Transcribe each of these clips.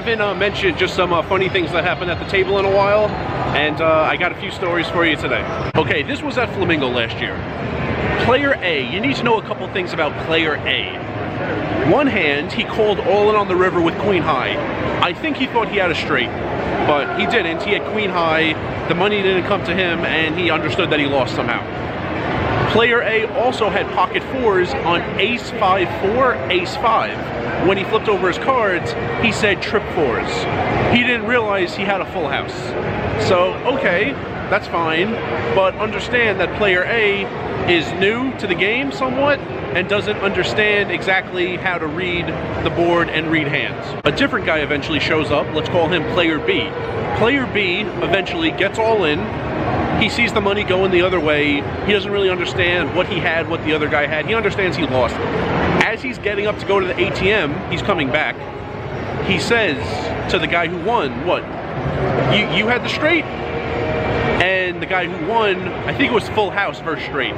haven't mentioned just some funny things that happened at the table in a while, and I got a few stories for you today. Okay, this was at Flamingo last year. Player A, you need to know a couple things about Player A. One hand, he called all in on the river with queen high. I think he thought he had a straight, but he didn't. He had queen high, the money didn't come to him, and he understood that he lost somehow. Player A also had pocket fours on ace 5-4, ace 5. When he flipped over his cards, he said trip fours. He didn't realize he had a full house. So, okay, that's fine, but understand that Player A is new to the game somewhat and doesn't understand exactly how to read the board and read hands. A different guy eventually shows up. Let's call him Player B. Player B eventually gets all in. He sees the money going the other way. He doesn't really understand what he had, what the other guy had. He understands he lost. As he's getting up to go to the ATM, he's coming back. He says to the guy who won, what? You had the straight? And the guy who won, I think it was full house versus straight.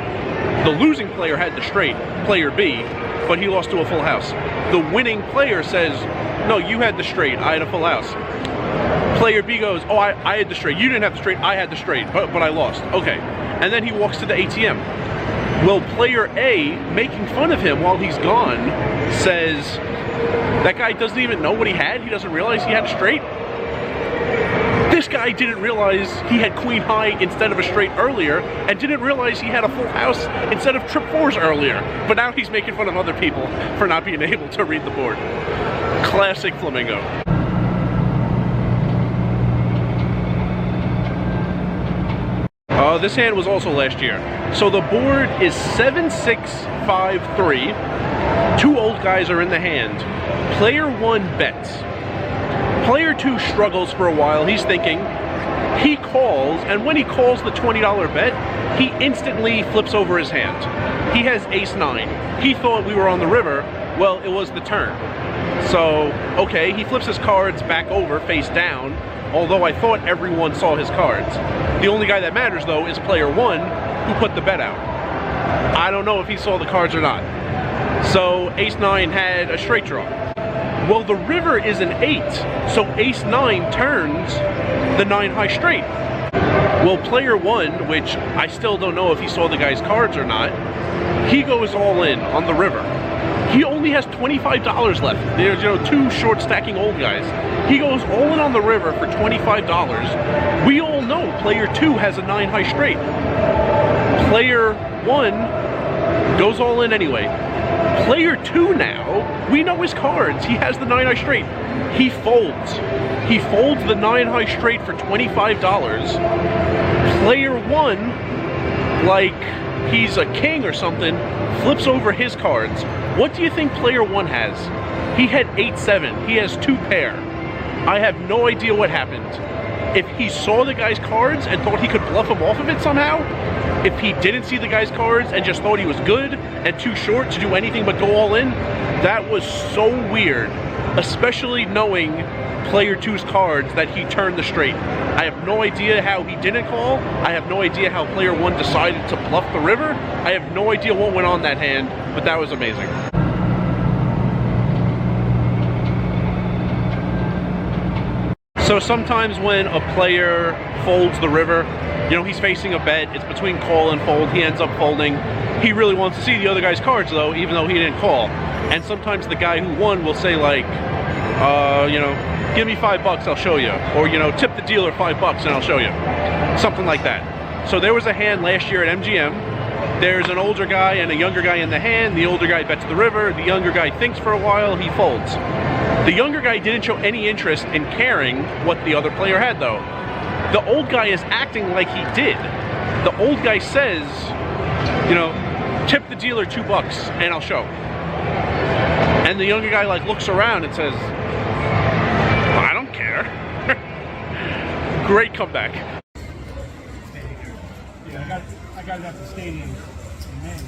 The losing player had the straight, Player B, but he lost to a full house. The winning player says, no, you had the straight, I had a full house. Player B goes, oh, I had the straight. You didn't have the straight, I had the straight, but I lost. Okay. And then he walks to the ATM. Well, Player A, making fun of him while he's gone, says, that guy doesn't even know what he had? He doesn't realize he had a straight? This guy didn't realize he had queen high instead of a straight earlier, and didn't realize he had a full house instead of trip fours earlier. But now he's making fun of other people for not being able to read the board. Classic Flamingo. This hand was also last year. So the board is 7-6-5-3. Two old guys are in the hand. Player 1 bets. Player 2 struggles for a while. He's thinking. He calls, and when he calls the $20 bet, he instantly flips over his hand. He has ace 9. He thought we were on the river. Well, it was the turn. So, okay, he flips his cards back over, face down, although I thought everyone saw his cards. The only guy that matters, though, is Player 1, who put the bet out. I don't know if he saw the cards or not. So, ace 9 had a straight draw. Well, the river is an 8, so ace 9 turns the 9 high straight. Well, Player 1, which I still don't know if he saw the guy's cards or not, he goes all in on the river. He only has $25 left. There's, two short stacking old guys. He goes all in on the river for $25. We all know Player 2 has a 9 high straight. Player 1 goes all in anyway. Player 2 now, we know his cards. He has the 9 high straight. He folds. He folds the 9 high straight for $25. Player 1, like he's a king or something, flips over his cards. What do you think Player 1 has? He had 8-7. He has 2 pair. I have no idea what happened. If he saw the guy's cards and thought he could bluff him off of it somehow, if he didn't see the guy's cards and just thought he was good and too short to do anything but go all in, that was so weird, especially knowing Player 2's cards that he turned the straight. I have no idea how he didn't call. I have no idea how Player 1 decided to bluff the river. I have no idea what went on that hand, but that was amazing. So sometimes when a player folds the river, he's facing a bet, it's between call and fold, he ends up folding. He really wants to see the other guy's cards though, even though he didn't call. And sometimes the guy who won will say like, give me $5, I'll show you. Or, tip the dealer $5 and I'll show you. Something like that. So there was a hand last year at MGM. There's an older guy and a younger guy in the hand. The older guy bets the river. The younger guy thinks for a while, he folds. The younger guy didn't show any interest in caring what the other player had though. The old guy is acting like he did. The old guy says, tip the dealer $2 and I'll show. And the younger guy looks around and says, I don't care. Great comeback. Yeah, I got it at the stadium in May.